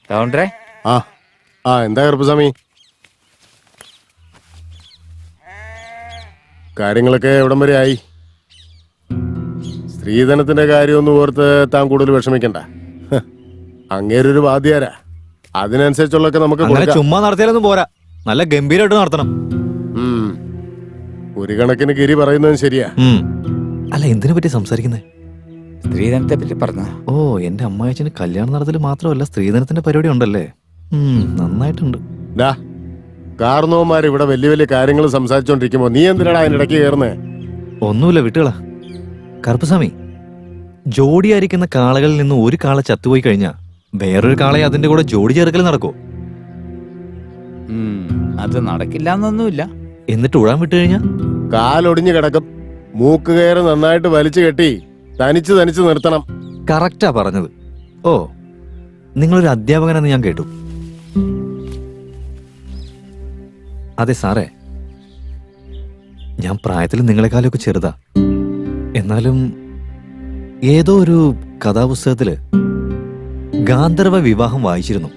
കൗണ്ടറേ ആ ആ എന്താ കറുപ്പസ്വാമി, കാര്യങ്ങളൊക്കെ എവിടം വരെ ആയി? സ്ത്രീധനത്തിന്റെ കാര്യമൊന്നും ഓർത്ത് താൻ കൂടുതൽ വിഷമിക്കണ്ട. അങ്ങേരൊരു വാദ്യാരാ, അതിനനുസരിച്ചുള്ളൊക്കെ നമുക്ക് അങ്ങനെ കൊടുക്കാം. ചുമ്മാ നടത്തിയാലൊന്നും പോരാ, നല്ല ഗംഭീരമായിട്ട് നടത്തണം. ഒരു കണക്കിന് ഗിരി പറയുന്നതും ശരിയാ. അല്ല, എന്തിനെ പറ്റി സംസാരിക്കുന്നേ? സ്ത്രീധനത്തെ പറ്റി പറഞ്ഞ. ഓ, എന്റെ അമ്മായച്ചന് കല്യാണം നടത്തൽ മാത്രമല്ല സ്ത്രീധനത്തിന്റെ പരിപാടി ഉണ്ടല്ലേ. നന്നായിട്ടുണ്ട്. കാർന്നോമാർ ഇവിടെ വലിയ വലിയ കാര്യങ്ങൾ സംസാരിച്ചോണ്ടിരിക്കുമ്പോ നീ എന്തിനാണ് അതിനിടയ്ക്ക് കയറുന്നേ? ഒന്നുമില്ല, വിട്ടുകളാ. കറുപ്പസ്വാമി, ജോഡിയായിരിക്കുന്ന കാളകളിൽ നിന്ന് ഒരു കാള ചത്തുപോയി കഴിഞ്ഞാ വേറൊരു കാളയെ അതിന്റെ കൂടെ ജോഡി ചേർക്കൽ നടക്കോ? അത് നടക്കില്ല എന്നൊന്നുമില്ല. എന്നിട്ട് ഉഴാൻ വിട്ടു കഴിഞ്ഞാ കാലൊടിഞ്ഞു കിടക്കും. മൂക്ക് കയറ് നന്നായിട്ട് വലിച്ചു കെട്ടി തനിച്ച് തനിച്ച് നിർത്തണം. കറക്റ്റാ പറഞ്ഞത്. ഓ, നിങ്ങളൊരു അധ്യാപകനെന്ന് ഞാൻ കേട്ടു. അതെ സാറേ, ഞാൻ പ്രായത്തിൽ നിങ്ങളെക്കാളൊക്കെ ചെറുതാ. എന്നാലും ഏതോ ഒരു കഥാപുസ്തകത്തില് ഗാന്ധർവ വിവാഹം വായിച്ചിരുന്നു.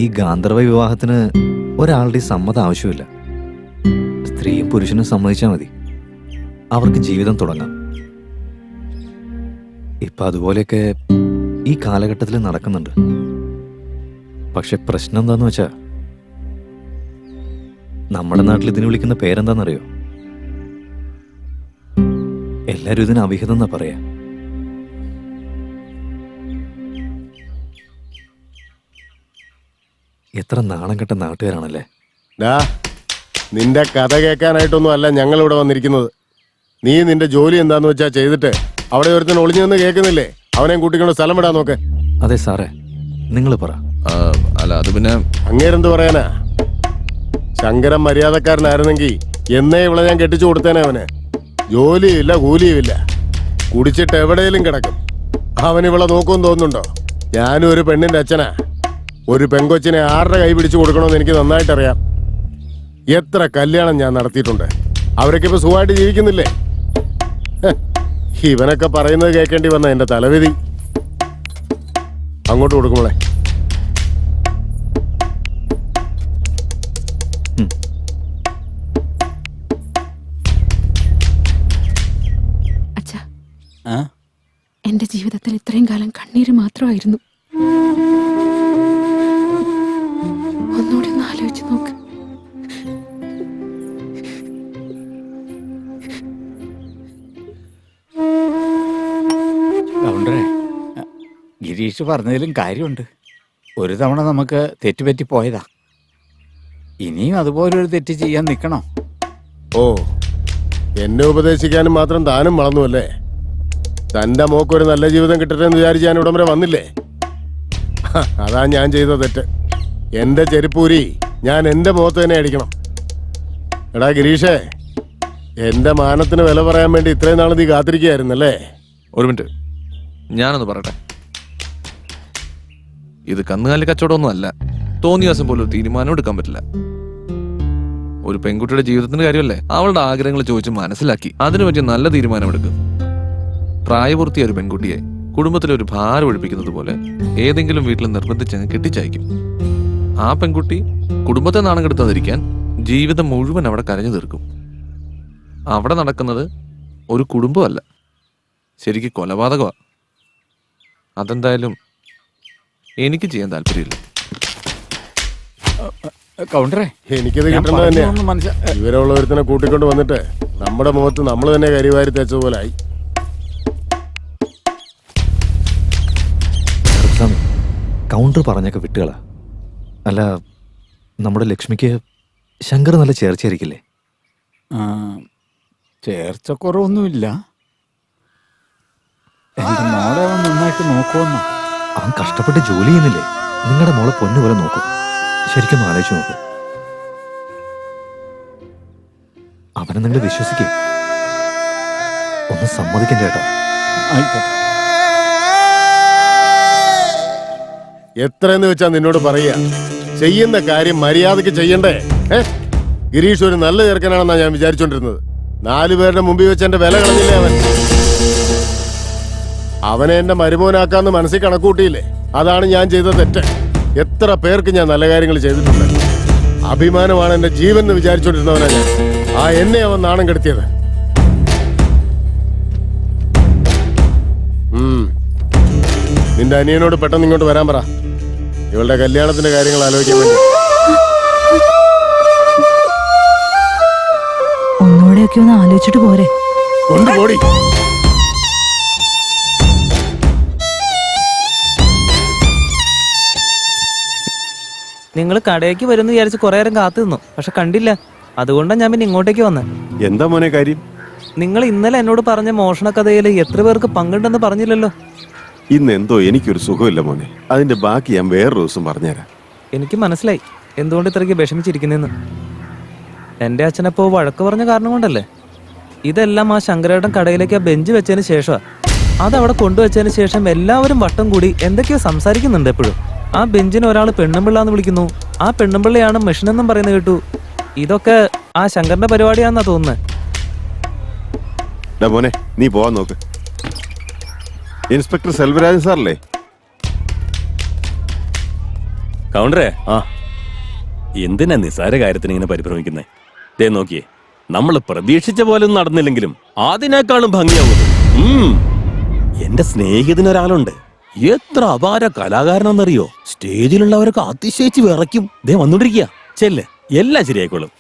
ഈ ഗാന്ധർവ വിവാഹത്തിന് ഒരാളുടെ സമ്മതം ആവശ്യമില്ല. സ്ത്രീയും പുരുഷനും സമ്മതിച്ചാൽ മതി, അവർക്ക് ജീവിതം തുടങ്ങാം. ഇപ്പൊ അതുപോലെയൊക്കെ ഈ കാലഘട്ടത്തിൽ നടക്കുന്നുണ്ട്. പക്ഷെ പ്രശ്നം എന്താന്ന് വെച്ചാ, നമ്മുടെ നാട്ടിൽ ഇതിന് വിളിക്കുന്ന പേരെന്താന്നറിയോ? എല്ലാരും ഇതിന് അവിഹിതം എന്നാ പറയാ. എത്ര നാണം കെട്ട നാട്ടുകാരാണല്ലേ. നിന്റെ കഥ കേൾക്കാനായിട്ടൊന്നും അല്ല ഞങ്ങൾ ഇവിടെ വന്നിരിക്കുന്നത്. നീ നിന്റെ ജോലി എന്താന്ന് വെച്ചാ ചെയ്തിട്ട് അവിടെ ഒരുത്തൻ ഒളിഞ്ഞു നിന്ന് കേൾക്കുന്നില്ലേ, അവനെയും കൂട്ടിക്കൊണ്ട് സ്ഥലം വിടാൻ നോക്ക്. അതെ സാറേ, നിങ്ങൾ പറ. അല്ല, അത് പിന്നെ അങ്ങേരെന്ത് പറയാനാ? ശങ്കരൻ മര്യാദക്കാരനായിരുന്നെങ്കിൽ എന്നേ ഇവിടെ ഞാൻ കെട്ടിച്ചു കൊടുത്തേനെ. അവന് ജോലിയില്ല, കൂലിയുമില്ല, കുടിച്ചിട്ട് എവിടെയെങ്കിലും കിടക്കും. അവൻ ഇവിടെ നോക്കുമെന്ന് തോന്നുന്നുണ്ടോ? ഞാനും ഒരു പെണ്ണിന്റെ അച്ഛനാ. ഒരു പെങ്കൊച്ചിനെ ആരുടെ കൈ പിടിച്ചു കൊടുക്കണമെന്ന് എനിക്ക് നന്നായിട്ടറിയാം. എത്ര കല്യാണം ഞാൻ നടത്തിയിട്ടുണ്ട്. അവരൊക്കെ ഇപ്പൊ സുഖമായിട്ട് ജീവിക്കുന്നില്ലേ? ഇവനൊക്കെ പറയുന്നത് കേൾക്കേണ്ടി വന്ന എന്റെ തലവിധി. അങ്ങോട്ട് കൊടുക്കുമ്പോളെ. അച്ഛാ, എന്റെ ജീവിതത്തിൽ ഇത്രയും കാലം കണ്ണീര് മാത്രമായിരുന്നു. ഒന്നുകൂടി ഒന്ന് ആലോചിച്ച് നോക്ക്. കൗണ്ടറേ, ഗിരീഷ് പറഞ്ഞതിലും കാര്യമുണ്ട്. ഒരു തവണ നമുക്ക് തെറ്റുപറ്റി പോയതാ. ഇനിയും അതുപോലൊരു തെറ്റ് ചെയ്യാൻ നിൽക്കണോ? ഓ, എന്നെ ഉപദേശിക്കാനും മാത്രം താനും വളർന്നുവല്ലേ. തന്റെ മോക്കൊരു നല്ല ജീവിതം കിട്ടട്ടെ എന്ന് വിചാരിച്ച് ഞാൻ ഇവിടം വരെ വന്നില്ലേ? അതാ ഞാൻ ചെയ്ത തെറ്റ്. എന്റെ ചെരുപ്പൂരി ഞാൻ എന്റെ മുഖത്ത് തന്നെ അടിക്കണം. എടാ ഗിരീഷേ, എന്റെ മാനത്തിന് വില പറയാൻ വേണ്ടി ഇത്രയും നാൾ നീ കാത്തിരിക്കുകയായിരുന്നല്ലേ? ഒരു മിനിറ്റ്, ഞാനൊന്ന് പറയട്ടെ. ഇത് കന്നുകാലി കച്ചവടമൊന്നും അല്ല. തോന്നിയ ദിവസം പോലും ഒരു തീരുമാനം എടുക്കാൻ പറ്റില്ല. ഒരു പെൺകുട്ടിയുടെ ജീവിതത്തിന്റെ കാര്യമല്ലേ, അവളുടെ ആഗ്രഹങ്ങൾ ചോദിച്ച് മനസ്സിലാക്കി അതിനു പറ്റിയ നല്ല തീരുമാനമെടുക്കും. പ്രായപൂർത്തിയായ ഒരു പെൺകുട്ടിയെ കുടുംബത്തിലെ ഒരു ഭാരം ഒഴിപ്പിക്കുന്നത് പോലെ ഏതെങ്കിലും വീട്ടിൽ നിർബന്ധിച്ചങ്ങ് കെട്ടിച്ചയക്കും. ആ പെൺകുട്ടി കുടുംബത്തെ നാണം കെടുത്താതിരിക്കാൻ ജീവിതം മുഴുവൻ അവിടെ കരഞ്ഞു തീർക്കും. അവിടെ നടക്കുന്നത് ഒരു കുടുംബമല്ല, ശരിക്കും കൊലപാതകമാണ്. അതെന്തായാലും എനിക്ക് ചെയ്യാൻ താല്പര്യമില്ല. കൗണ്ടറേ, എനിക്കിത് കിട്ടേണ്ടത് തന്നെയാ. ഇവരുള്ള ഒരുത്തിനെ കൂട്ടിക്കൊണ്ട് വന്നിട്ട് നമ്മുടെ മുഖത്ത് നമ്മൾ തന്നെ കരിവാരി തേച്ചതുപോലെ ആയി. കൗണ്ടർ പറഞ്ഞൊക്കെ വിട്ടുകളാ. അല്ല, നമ്മുടെ ലക്ഷ്മിക്ക് ശങ്കർ നല്ല ചേർച്ചയായിരിക്കില്ലേ? ചേർച്ചക്കുറവൊന്നുമില്ല. എന്റെ മോളെ അവൻ നന്നായിട്ട് നോക്കുമെന്നോ? അവൻ കഷ്ടപ്പെട്ട് ജോലി ചെയ്യുന്നില്ലേ? നിങ്ങളുടെ മോളെ പൊന്നുപോലെ നോക്കും. ശരിക്കും ആലോചിച്ച് നോക്ക്. അവനെ നിങ്ങൾ വിശ്വസിക്കേ. ഒന്ന് സമ്മതിക്കണ്ട ചേട്ടാ. ആയിക്കോട്ടെ. എത്രയെന്ന് വെച്ചാ നിന്നോട് പറയാ, ചെയ്യുന്ന കാര്യം മര്യാദക്ക് ചെയ്യണ്ടേ? ഗിരീഷ് ഒരു നല്ല ചെറുക്കനാണെന്നാ ഞാൻ വിചാരിച്ചോണ്ടിരുന്നത്. 4 പേരുടെ മുമ്പിൽ വെച്ച് എന്റെ വില കളഞ്ഞില്ലേ അവൻ? അവനെ എന്റെ മരുമോനാക്കാന്ന് മനസ്സിൽ കണക്കൂട്ടിയില്ലേ? അതാണ് ഞാൻ ചെയ്ത തെറ്റ്. എത്ര പേർക്ക് ഞാൻ നല്ല കാര്യങ്ങൾ ചെയ്തിട്ടുണ്ട്. അഭിമാനമാണ് എന്റെ ജീവൻ എന്ന് വിചാരിച്ചോണ്ടിരുന്നവനാ ഞാൻ. ആ എന്നെ അവൻ നാണം കെടുത്തിയത്. നിന്റെ അനിയനോട് പെട്ടെന്ന് ഇങ്ങോട്ട് വരാൻ പറ. ഇവളുടെ കല്യാണത്തിന്റെ കാര്യങ്ങൾ ആലോചിക്കാൻ വേണ്ടി. ഒന്നുകൂടെയൊക്കെ ഒന്ന് ആലോചിച്ചിട്ട് പോരെ. കൊണ്ടുപോടി. നിങ്ങൾ കടയ്ക്ക് വരുമെന്ന് വിചാരിച്ച് കുറെ നേരം കാത്തു നിന്നു, പക്ഷെ കണ്ടില്ല. അതുകൊണ്ടാണ് ഞാൻ പിന്നെ ഇങ്ങോട്ടേക്ക് വന്നത്. എന്താ മോനെ കാര്യം? നിങ്ങൾ ഇന്നലെ എന്നോട് പറഞ്ഞ മോഷണ കഥയിൽ എത്ര പേർക്ക് പങ്കുണ്ടെന്ന് പറഞ്ഞില്ലല്ലോ. ഇന്ന് എന്തോ എനിക്കൊരു സുഖമില്ല മോനെ. അതിന്റെ ബാക്കി ഞാൻ വേറൊരു ദിവസം പറഞ്ഞുതരാം. എനിക്ക് മനസ്സിലായി എന്തുകൊണ്ട് ഇത്രയ്ക്ക് വിഷമിച്ചിരിക്കുന്നെന്ന്. എൻ്റെ അച്ഛനപ്പോ വഴക്ക് പറഞ്ഞ കാരണം കൊണ്ടല്ലേ. ഇതെല്ലാം ആ ശങ്കരേട്ടൻ കടയിലേക്ക് ആ ബെഞ്ച് വെച്ചതിന് ശേഷമാണ്. അതവിടെ കൊണ്ടുവച്ചതിന് ശേഷം എല്ലാവരും വട്ടം കൂടി എന്തൊക്കെയോ സംസാരിക്കുന്നുണ്ട് എപ്പോഴും. ആ ബെഞ്ചിന് ഒരാൾ പെണ്ണുമ്പിള്ളാന്ന് വിളിക്കുന്നു. ആ പെണ്ണുമ്പിള്ളയാണ് മെഷീനെന്നും പറയുന്നത് കേട്ടു. ഇതൊക്കെ ആ ശങ്കറിന്റെ പരിപാടിയാണെന്നാ തോന്നുന്നത്. മോനെ നീ പോവാൻ നോക്ക്. ഇൻസ്പെക്ടർ സെൽവരാജൻ സാറല്ലേ? കൗണ്ടറേ, എന്തിനാ നിസാര കാര്യത്തിന് ഇങ്ങനെ പരിഭ്രമിക്കുന്നേ? ദേ നോക്കിയേ, നമ്മൾ പ്രതീക്ഷിച്ച പോലെ ഒന്നും നടന്നില്ലെങ്കിലും അതിനേക്കാളും ഭംഗിയാവുന്നു. എന്റെ സ്നേഹിതനൊരാളുണ്ട്, എത്ര അപാര കലാകാരനെന്നറിയോ? സ്റ്റേജിലുള്ളവരൊക്കെ അതിശയിച്ച് വിറയ്ക്കും. ദേ വന്നോണ്ടിരിക്കുക. ചെല്ല്, എല്ലാം ശരിയായിക്കോളും.